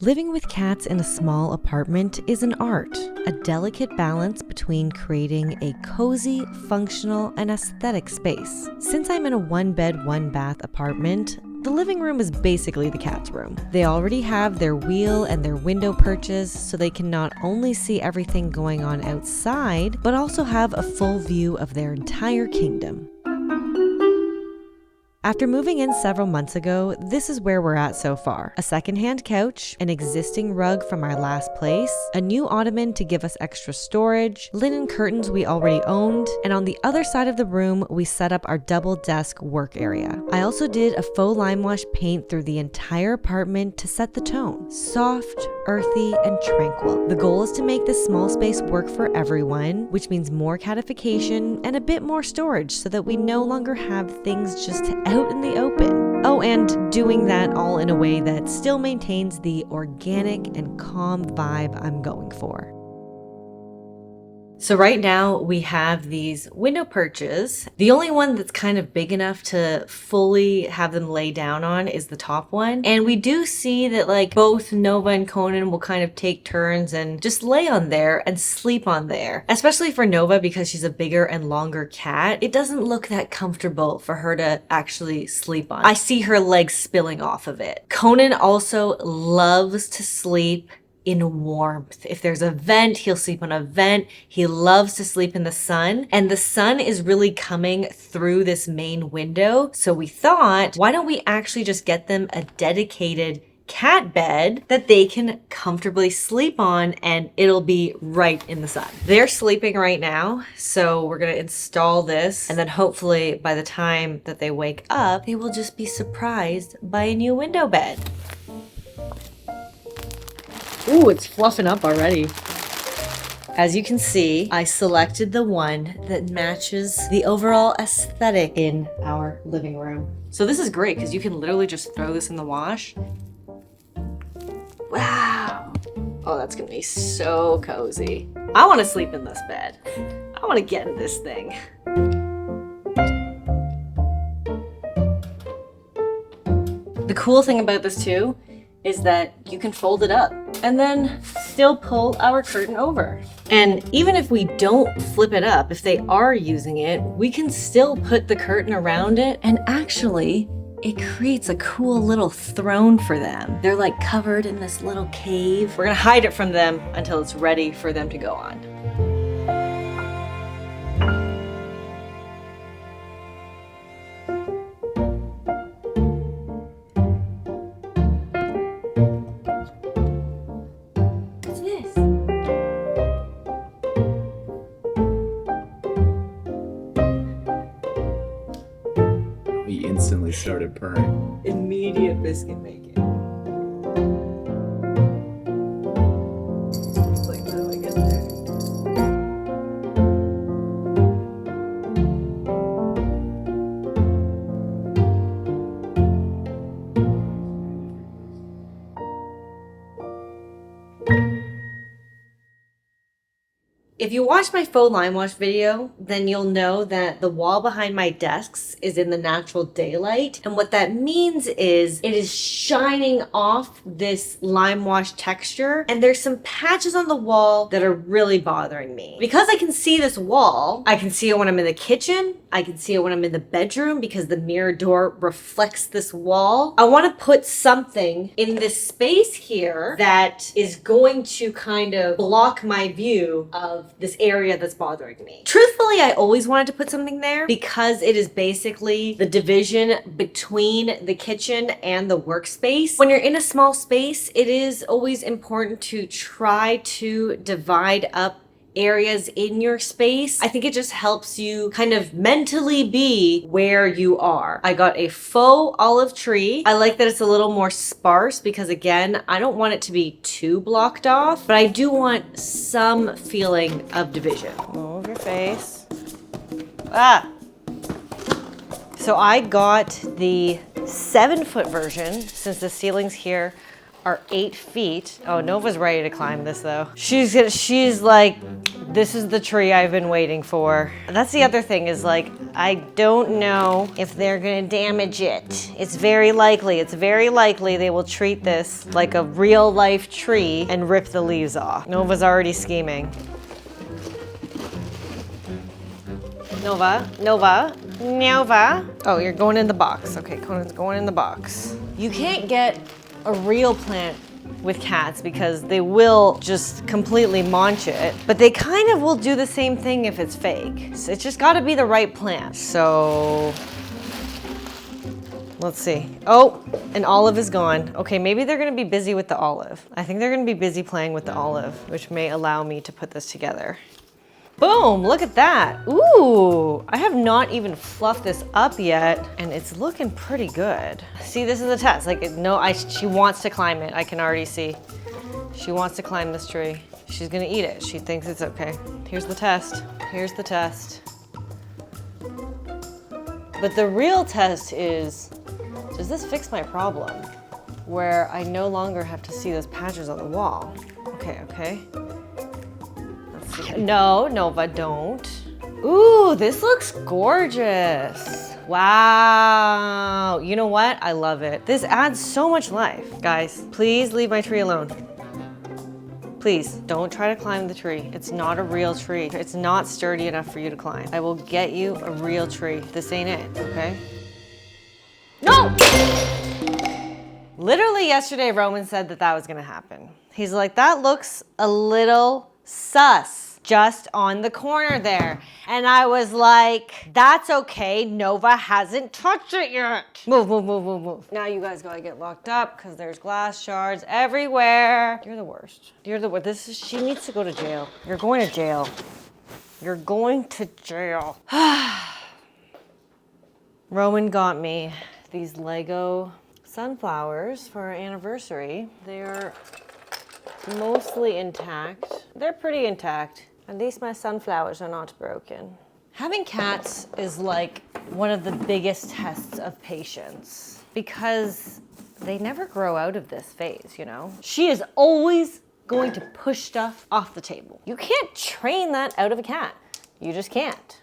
Living with cats in a small apartment is an art, a delicate balance between creating a cozy, functional, and aesthetic space. Since I'm in a one-bed, one-bath apartment, the living room is basically the cat's room. They already have their wheel and their window perches, so they can not only see everything going on outside, but also have a full view of their entire kingdom. After moving in several months ago, this is where we're at so far. A secondhand couch, an existing rug from our last place, a new ottoman to give us extra storage, linen curtains we already owned, and on the other side of the room, we set up our double desk work area. I also did a faux lime wash paint through the entire apartment to set the tone. Soft, earthy, and tranquil. The goal is to make this small space work for everyone, which means more catification and a bit more storage so that we no longer have things just out in the open. Oh, and doing that all in a way that still maintains the organic and calm vibe I'm going for. So right now we have these window perches. The only one that's kind of big enough to fully have them lay down on is the top one. And we do see that like both Nova and Conan will kind of take turns and just lay on there and sleep on there. Especially for Nova because she's a bigger and longer cat. It doesn't look that comfortable for her to actually sleep on. I see her legs spilling off of it. Conan also loves to sleep in warmth. If there's a vent, he'll sleep on a vent. He loves to sleep in the sun, and the sun is really coming through this main window. So we thought, why don't we actually just get them a dedicated cat bed that they can comfortably sleep on, and it'll be right in the sun. They're sleeping right now, so we're gonna install this, and then hopefully by the time that they wake up, they will just be surprised by a new window bed. Ooh, it's fluffing up already. As you can see, I selected the one that matches the overall aesthetic in our living room. So this is great because you can literally just throw this in the wash. Wow. Oh, that's gonna be so cozy. I wanna sleep in this bed. I wanna get in this thing. The cool thing about this too is that you can fold it up and then still pull our curtain over. And even if we don't flip it up, if they are using it, we can still put the curtain around it, and actually it creates a cool little throne for them. They're like covered in this little cave. We're gonna hide it from them until it's ready for them to go on. He instantly started purring. Immediate biscuit making. Like, how do I get there? If you watch my faux lime wash video, then you'll know that the wall behind my desks is in the natural daylight. And what that means is it is shining off this lime wash texture. And there's some patches on the wall that are really bothering me. Because I can see this wall, I can see it when I'm in the kitchen. I can see it when I'm in the bedroom because the mirror door reflects this wall. I want to put something in this space here that is going to kind of block my view of this area that's bothering me. Truthfully, I always wanted to put something there because it is basically the division between the kitchen and the workspace. When you're in a small space, it is always important to try to divide up areas in your space. I think it just helps you kind of mentally be where you are. I got a faux olive tree. I like that it's a little more sparse because again, I don't want it to be too blocked off, but I do want some feeling of division. Move your face. Ah! So I got the 7-foot version since the ceilings here are 8 feet. Oh, Nova's ready to climb this though. She's like, this is the tree I've been waiting for. That's the other thing is like, I don't know if they're gonna damage it. It's very likely they will treat this like a real life tree and rip the leaves off. Nova's already scheming. Nova. Oh, you're going in the box. Okay, Conan's going in the box. You can't get a real plant with cats because they will just completely maunch it, but they kind of will do the same thing if it's fake. So it's just gotta be the right plant. So, let's see. Oh, an olive is gone. Okay, maybe they're gonna be busy with the olive. I think they're gonna be busy playing with the olive, which may allow me to put this together. Boom, look at that. Ooh, I have not even fluffed this up yet and it's looking pretty good. See, this is a test. Like, no, she wants to climb it. I can already see. She wants to climb this tree. She's gonna eat it. She thinks it's okay. Here's the test. Here's the test. But the real test is, does this fix my problem? Where I no longer have to see those patches on the wall. Okay. No, Nova, don't. Ooh, this looks gorgeous. Wow. You know what? I love it. This adds so much life. Guys, please leave my tree alone. Please, don't try to climb the tree. It's not a real tree. It's not sturdy enough for you to climb. I will get you a real tree. This ain't it, okay? No! Literally yesterday, Roman said that was gonna happen. He's like, that looks a little sus. Just on the corner there. And I was like, that's okay, Nova hasn't touched it yet. Move. Now you guys gotta get locked up because there's glass shards everywhere. You're the worst. She needs to go to jail. You're going to jail. You're going to jail. Roman got me these Lego sunflowers for our anniversary. They're mostly intact. They're pretty intact. At least my sunflowers are not broken. Having cats is like one of the biggest tests of patience because they never grow out of this phase, you know? She is always going to push stuff off the table. You can't train that out of a cat. You just can't.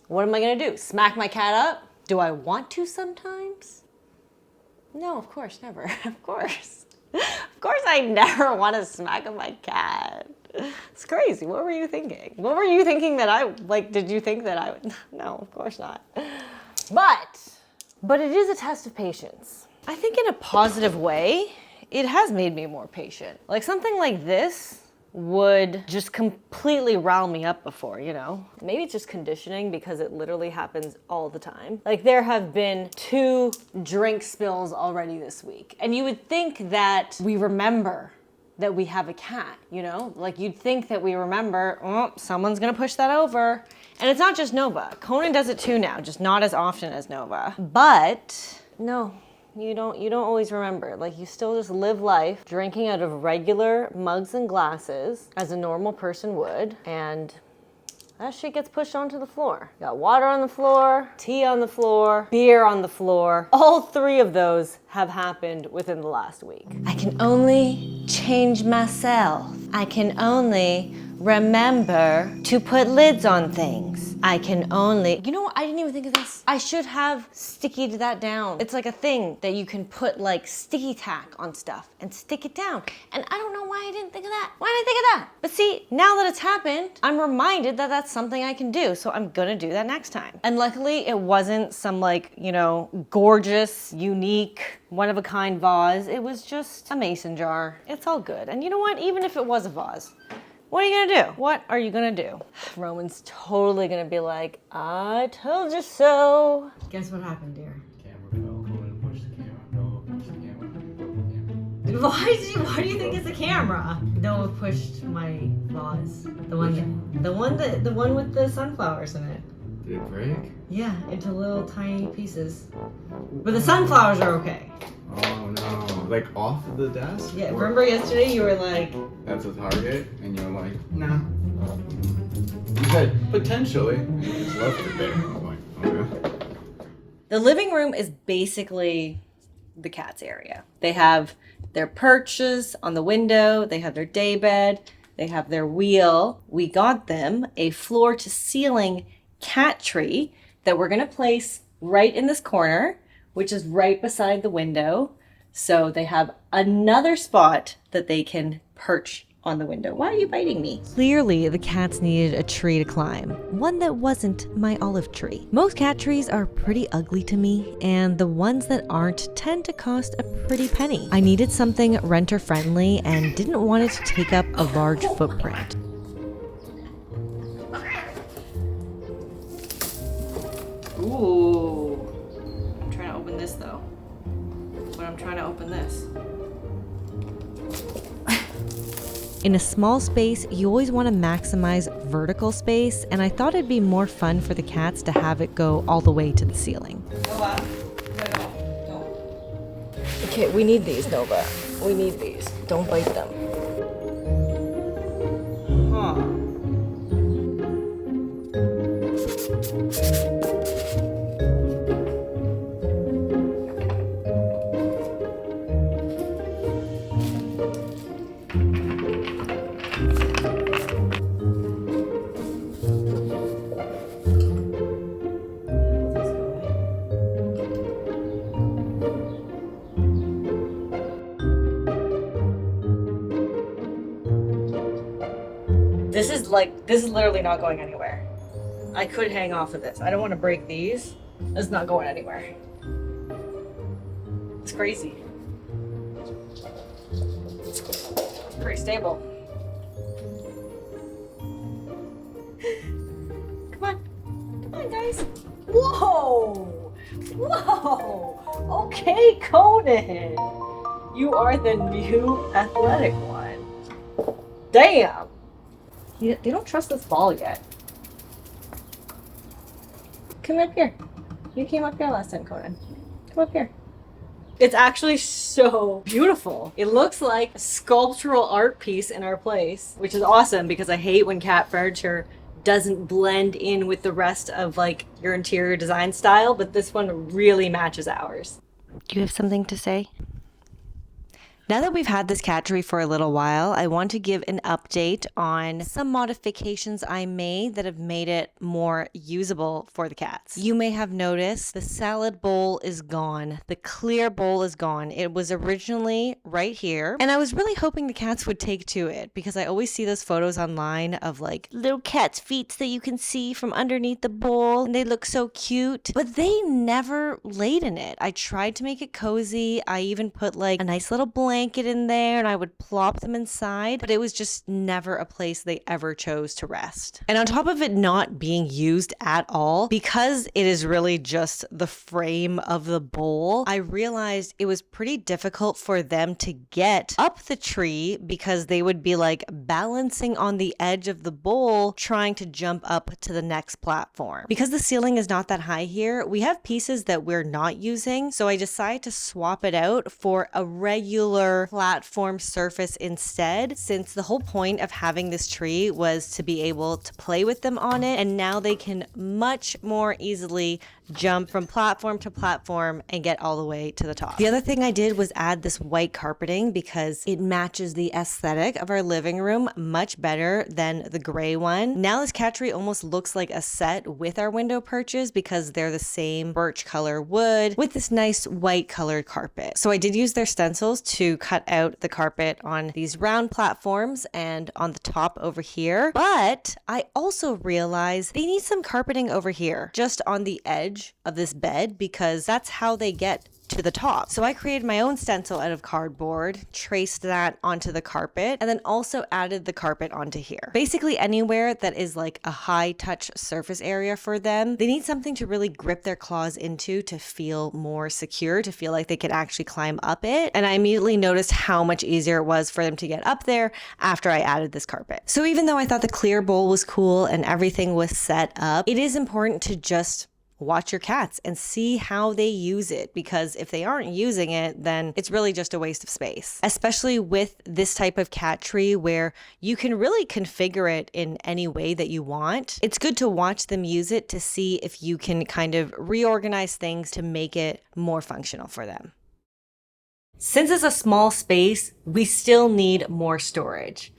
What am I gonna do? Smack my cat up? Do I want to sometimes? No, of course, never. Of course. Of course I never want to smack my cat. It's crazy. What were you thinking? What were you thinking did you think that I would? No, of course not. But it is a test of patience. I think in a positive way, it has made me more patient. Like something like this would just completely rile me up before, you know? Maybe it's just conditioning because it literally happens all the time. Like there have been 2 drink spills already this week. And you would think that we remember that we have a cat, you know? Like you'd think that we remember, oh, someone's gonna push that over. And it's not just Nova. Conan does it too now, just not as often as Nova. But no, you don't always remember. Like you still just live life drinking out of regular mugs and glasses as a normal person would, and that shit gets pushed onto the floor. You got water on the floor, tea on the floor, beer on the floor. All 3 of those have happened within the last week. I can only change myself. I can only remember to put lids on things. I can only, you know what, I didn't even think of this. I should have stickied that down. It's like a thing that you can put like sticky tack on stuff and stick it down. And I don't know why I didn't think of that. Why did I think of that? But see, now that it's happened, I'm reminded that that's something I can do. So I'm gonna do that next time. And luckily it wasn't some like, you know, gorgeous, unique, one-of-a-kind vase. It was just a mason jar. It's all good. And you know what, even if it was a vase, what are you gonna do? What are you gonna do? Roman's totally gonna be like, I told you so. Guess what happened, dear? Camera fell. Going to push the camera. No, push the camera. Broke the camera. Why do you think it's a camera? Noah pushed my vase. The one with the sunflowers in it. Did it break? Yeah, into little tiny pieces. But the sunflowers are okay. Oh no. Like off the desk? Yeah, remember yesterday you were like... That's a target, and you're like, nah. You said, potentially, and you just left it there. I'm like, okay. The living room is basically the cat's area. They have their perches on the window, they have their day bed, they have their wheel. We got them a floor to ceiling cat tree that we're gonna place right in this corner, which is right beside the window. So they have another spot that they can perch on the window. Why are you biting me? Clearly, the cats needed a tree to climb, one that wasn't my olive tree. Most cat trees are pretty ugly to me, and the ones that aren't tend to cost a pretty penny. I needed something renter friendly and didn't want it to take up a large footprint. Ooh, I'm trying to open this though. But I'm trying to open this. In a small space, you always want to maximize vertical space, and I thought it'd be more fun for the cats to have it go all the way to the ceiling. Nova, no. Okay, we need these, Nova. We need these. Don't bite them. Huh. This is literally not going anywhere. I could hang off of this. I don't want to break these. It's not going anywhere. It's crazy. It's pretty stable. Come on. Come on, guys. Whoa! Whoa! Okay, Conan. You are the new athletic one. Damn! They don't trust this ball yet. Come up here. You came up here last time, Conan. Come up here. It's actually so beautiful. It looks like a sculptural art piece in our place, which is awesome because I hate when cat furniture doesn't blend in with the rest of like your interior design style, but this one really matches ours. Do you have something to say? Now that we've had this cat tree for a little while, I want to give an update on some modifications I made that have made it more usable for the cats. You may have noticed the salad bowl is gone. The clear bowl is gone. It was originally right here, and I was really hoping the cats would take to it because I always see those photos online of like little cat's feet that you can see from underneath the bowl, and they look so cute, but they never laid in it. I tried to make it cozy. I even put like a nice little blanket in there and I would plop them inside, but it was just never a place they ever chose to rest. And on top of it not being used at all, because it is really just the frame of the bowl, I realized it was pretty difficult for them to get up the tree because they would be like balancing on the edge of the bowl trying to jump up to the next platform. Because the ceiling is not that high here, we have pieces that we're not using, so I decided to swap it out for a regular platform surface instead, since the whole point of having this tree was to be able to play with them on it, and now they can much more easily jump from platform to platform and get all the way to the top. The other thing I did was add this white carpeting because it matches the aesthetic of our living room much better than the gray one. Now this cat tree almost looks like a set with our window perches because they're the same birch color wood with this nice white colored carpet. So I did use their stencils to cut out the carpet on these round platforms and on the top over here. But I also realized they need some carpeting over here, just on the edge of this bed, because that's how they get to the top. So I created my own stencil out of cardboard, traced that onto the carpet, and then also added the carpet onto here. Basically anywhere that is like a high touch surface area for them, they need something to really grip their claws into to feel more secure, to feel like they can actually climb up it. And I immediately noticed how much easier it was for them to get up there after I added this carpet. So even though I thought the clear bowl was cool and everything was set up, it is important to just watch your cats and see how they use it, because if they aren't using it, then it's really just a waste of space, especially with this type of cat tree where you can really configure it in any way that you want. It's good to watch them use it to see if you can kind of reorganize things to make it more functional for them. Since it's a small space, we still need more storage.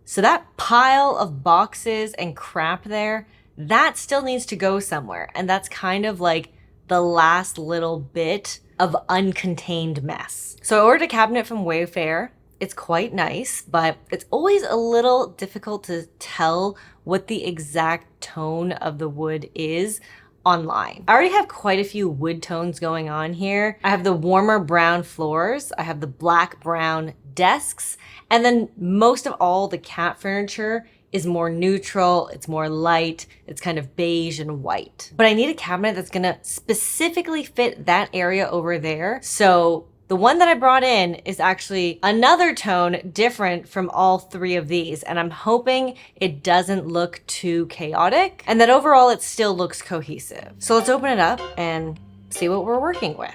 So that pile of boxes and crap there, that still needs to go somewhere. And that's kind of like the last little bit of uncontained mess. So I ordered a cabinet from Wayfair. It's quite nice, but it's always a little difficult to tell what the exact tone of the wood is online. I already have quite a few wood tones going on here. I have the warmer brown floors, I have the black brown desks, and then most of all the cat furniture is more neutral, it's more light, it's kind of beige and white. But I need a cabinet that's gonna specifically fit that area over there. So the one that I brought in is actually another tone different from all three of these, and I'm hoping it doesn't look too chaotic and that overall it still looks cohesive. So let's open it up and see what we're working with.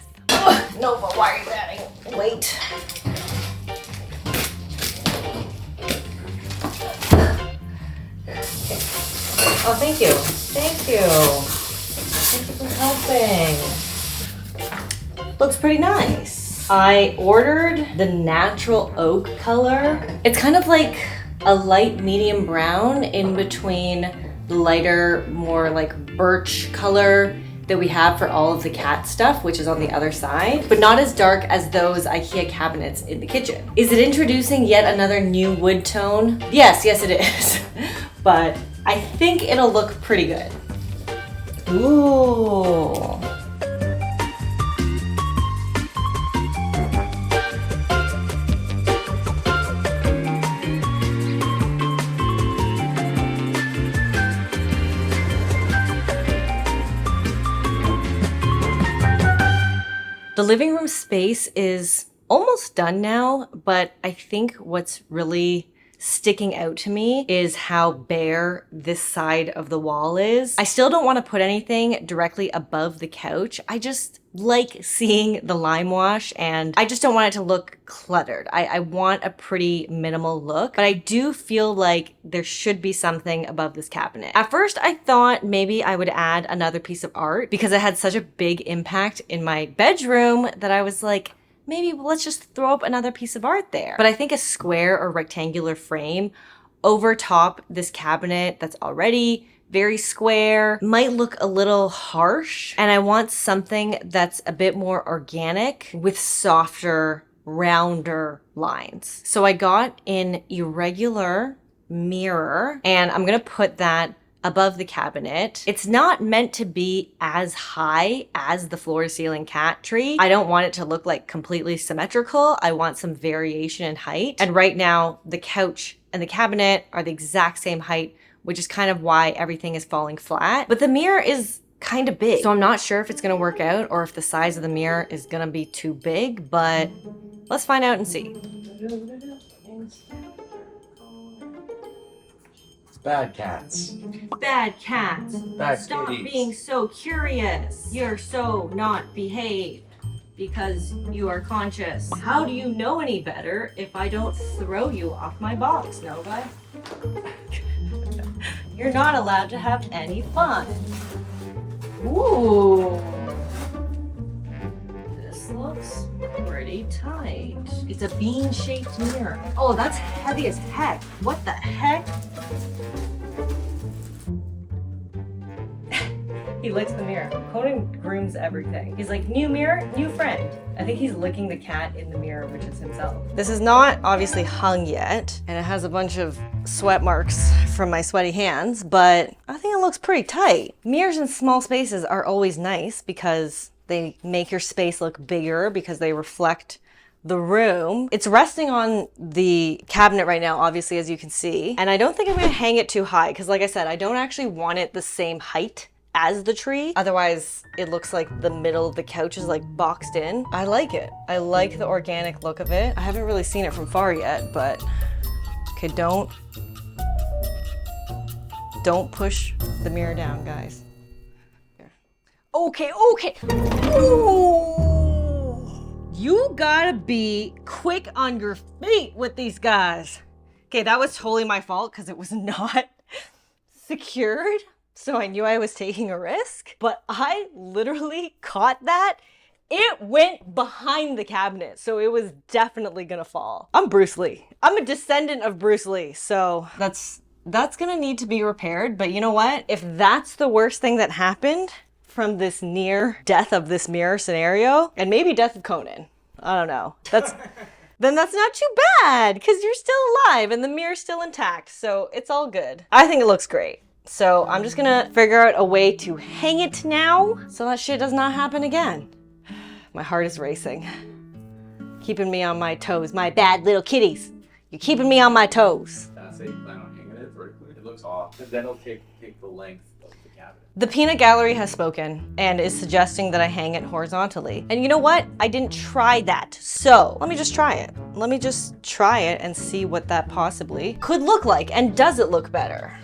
No, but why are you adding weight? Oh, thank you. Thank you. Thank you for helping. Looks pretty nice. I ordered the natural oak color. It's kind of like a light medium brown in between the lighter, more like birch color that we have for all of the cat stuff, which is on the other side, but not as dark as those IKEA cabinets in the kitchen. Is it introducing yet another new wood tone? Yes, it is. But I think it'll look pretty good. Ooh. The living room space is almost done now, but I think what's really sticking out to me is how bare this side of the wall is. I still don't want to put anything directly above the couch. I just like seeing the lime wash and I just don't want it to look cluttered. I want a pretty minimal look, but I do feel like there should be something above this cabinet. At first, I thought maybe I would add another piece of art because it had such a big impact in my bedroom that I was like, maybe let's just throw up another piece of art there. But I think a square or rectangular frame over top this cabinet that's already very square might look a little harsh. And I want something that's a bit more organic with softer, rounder lines. So I got an irregular mirror and I'm gonna put that above the cabinet. It's not meant to be as high as the floor to ceiling cat tree. I don't want it to look like completely symmetrical. I want some variation in height. And right now the couch and the cabinet are the exact same height, which is kind of why everything is falling flat. But the mirror is kind of big. So I'm not sure if it's gonna work out or if the size of the mirror is gonna be too big, but let's find out and see. Bad cats. Bad cats. Bad Stop kitties. being so curious. You're so not behaved because you are conscious. How do you know any better if I don't throw you off my box, Nova? You're not allowed to have any fun. Ooh. This looks pretty tight. It's a bean-shaped mirror. Oh, that's heavy as heck. What the heck? He licks the mirror. Conan grooms everything. He's like, new mirror, new friend. I think he's licking the cat in the mirror, which is himself. This is not obviously hung yet, and it has a bunch of sweat marks from my sweaty hands, but I think it looks pretty tight. Mirrors in small spaces are always nice because they make your space look bigger because they reflect the room. It's resting on the cabinet right now, obviously, as you can see. And I don't think I'm gonna hang it too high because like I said, I don't actually want it the same height as the tree. Otherwise, it looks like the middle of the couch is like boxed in. I like it. I like the organic look of it. I haven't really seen it from far yet, but okay, don't push the mirror down, guys. Here. Okay. Ooh. You gotta be quick on your feet with these guys. Okay, that was totally my fault because it was not secured. So I knew I was taking a risk, but I literally caught that It went behind the cabinet, so it was definitely gonna fall. I'm Bruce Lee. I'm a descendant of Bruce Lee, so that's gonna need to be repaired. But you know what? If that's the worst thing that happened from this near death of this mirror scenario, and maybe death of Conan, I don't know. Then that's not too bad, because you're still alive and the mirror's still intact, so it's all good. I think it looks great. So I'm just gonna figure out a way to hang it now so that shit does not happen again. My heart is racing. Keeping me on my toes. My bad little kitties. You're keeping me on my toes. That's how you plan on hanging it vertically. It looks off. And then it'll take the length of the cabinet. The peanut gallery has spoken and is suggesting that I hang it horizontally. And you know what? I didn't try that. So let me just try it. Let me just try it and see what that possibly could look like. And does it look better?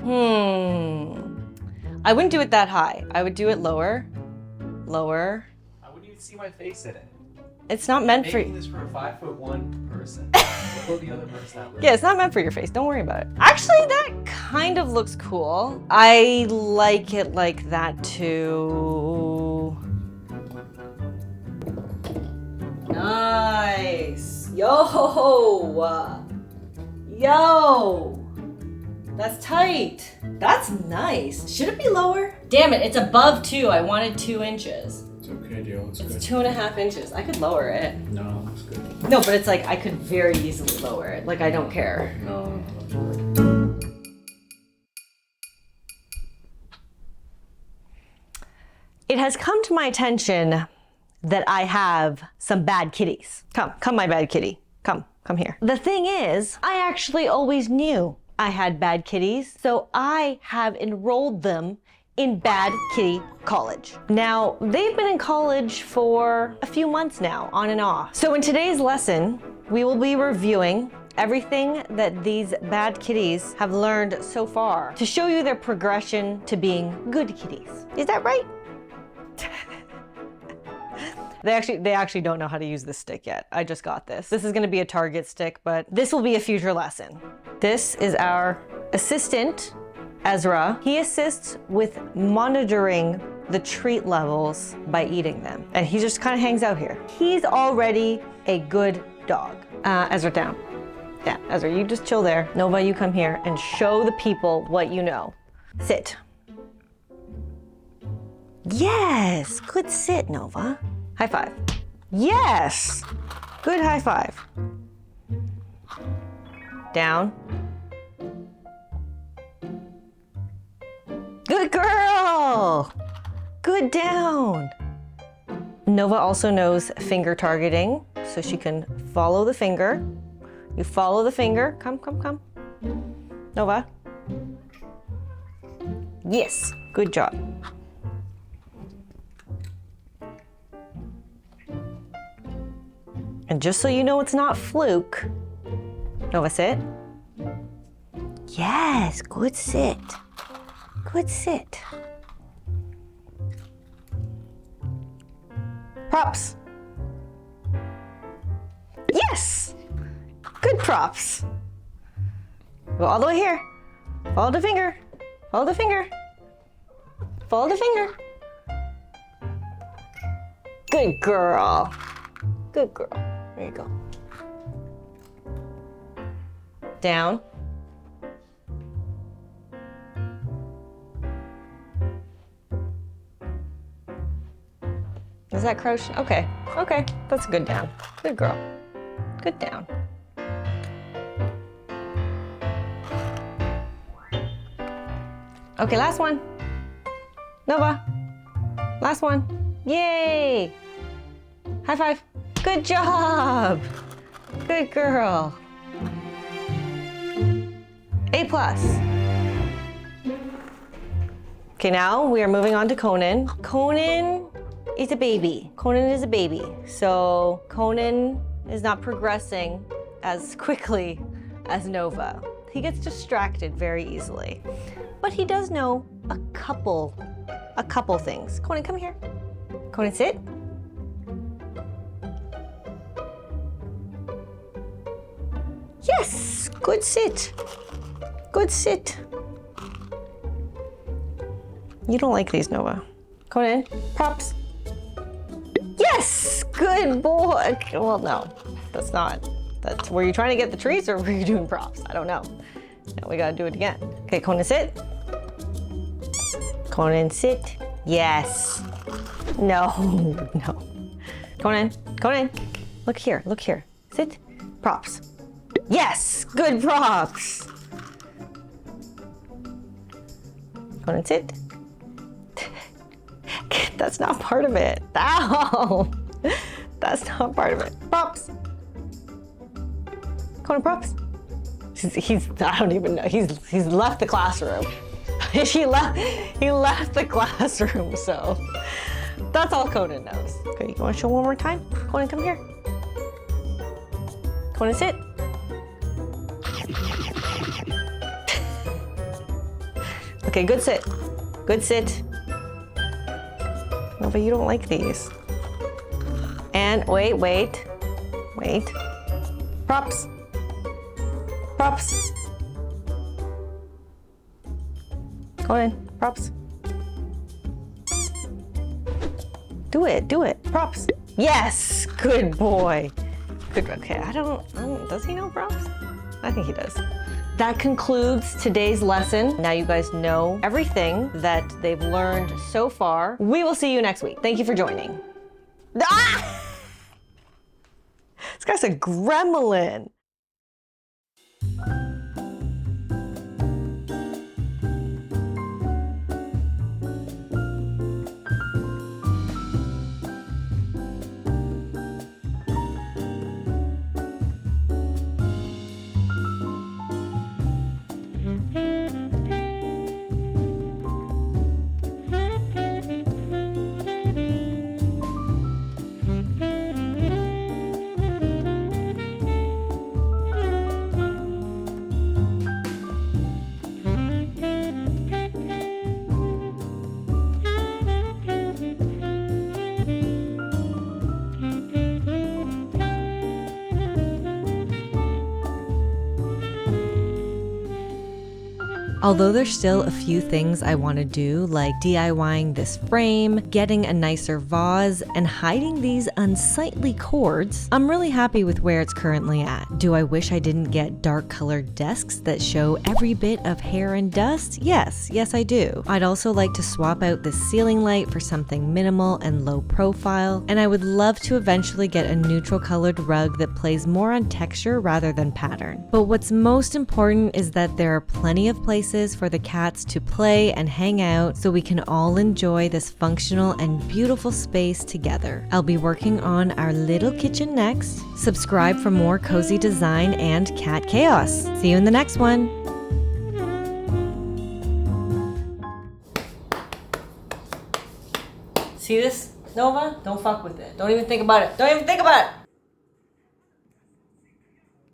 I wouldn't do it that high. I would do it lower, lower. I wouldn't even see my face in it. It's not meant for Making this for a 5'1" person. Look the other person out. Yeah, it's not meant for your face. Don't worry about it. Actually, that kind of looks cool. I like it like that too. Nice. Yo. Yo. That's tight. That's nice. Should it be lower? Damn it, it's above 2. I wanted 2 inches. It's okay, deal. It's good. It's 2.5 inches. I could lower it. No, it's good. No, but it's like I could very easily lower it. Like I don't care. No. It has come to my attention that I have some bad kitties. Come my bad kitty. Come here. The thing is, I actually always knew I had bad kitties, so I have enrolled them in Bad Kitty College. Now, they've been in college for a few months now, on and off. So in today's lesson, we will be reviewing everything that these bad kitties have learned so far to show you their progression to being good kitties. Is that right? They actually don't know how to use this stick yet. I just got this. This is gonna be a target stick, but this will be a future lesson. This is our assistant, Ezra. He assists with monitoring the treat levels by eating them. And he just kind of hangs out here. He's already a good dog. Ezra, down. Yeah, Ezra, you just chill there. Nova, you come here and show the people what you know. Sit. Yes, good sit, Nova. High five. Yes, good high five. Down. Good girl. Good down. Nova also knows finger targeting, so she can follow the finger. You follow the finger. Come. Nova. Yes, good job. And just so you know it's not fluke, Nova, sit. Yes, good sit. Good sit. Props. Yes! Good props. Go all the way here. Follow the finger. Follow the finger. Follow the finger. Good girl. Good girl. There you go. Down. Is that crouch? Okay. Okay. That's a good down. Good girl. Good down. Okay, last one. Nova. Last one. Yay! High five. Good job. Good girl. A+. Okay, now we are moving on to Conan. Conan is a baby. Conan is a baby. So Conan is not progressing as quickly as Nova. He gets distracted very easily. But he does know a couple things. Conan, come here. Conan, sit. Yes, good sit. Good sit. You don't like these, Nova. Conan, props. Yes, good boy. Well, no, that's not. Were you trying to get the treats or were you doing props? I don't know. Now we gotta do it again. Okay, Conan, sit. Conan, sit. Yes. No, no. Conan, look here, Sit. Props. Yes, good props. Conan, sit. That's not part of it. Ow! That's not part of it. Props. Conan, props. I don't even know. He's left the classroom. he left the classroom, so that's all Conan knows. Okay, you wanna show one more time? Conan, come here. Conan, sit. Okay, good sit. Good sit. No, but you don't like these. And wait. Props. Conan, props. Do it. Props. Yes, good boy. Good. Okay, I don't. Does he know props? I think he does. That concludes today's lesson. Now you guys know everything that they've learned so far. We will see you next week. Thank you for joining. Ah! This guy's a gremlin. Although there's still a few things I want to do, like DIYing this frame, getting a nicer vase, and hiding these unsightly cords, I'm really happy with where it's currently at. Do I wish I didn't get dark colored desks that show every bit of hair and dust? Yes I do. I'd also like to swap out this ceiling light for something minimal and low profile, and I would love to eventually get a neutral colored rug that plays more on texture rather than pattern. But what's most important is that there are plenty of places for the cats to play and hang out so we can all enjoy this functional and beautiful space together. I'll be working on our little kitchen next. Subscribe for more cozy design and cat chaos. See you in the next one. See this, Nova? Don't fuck with it. Don't even think about it.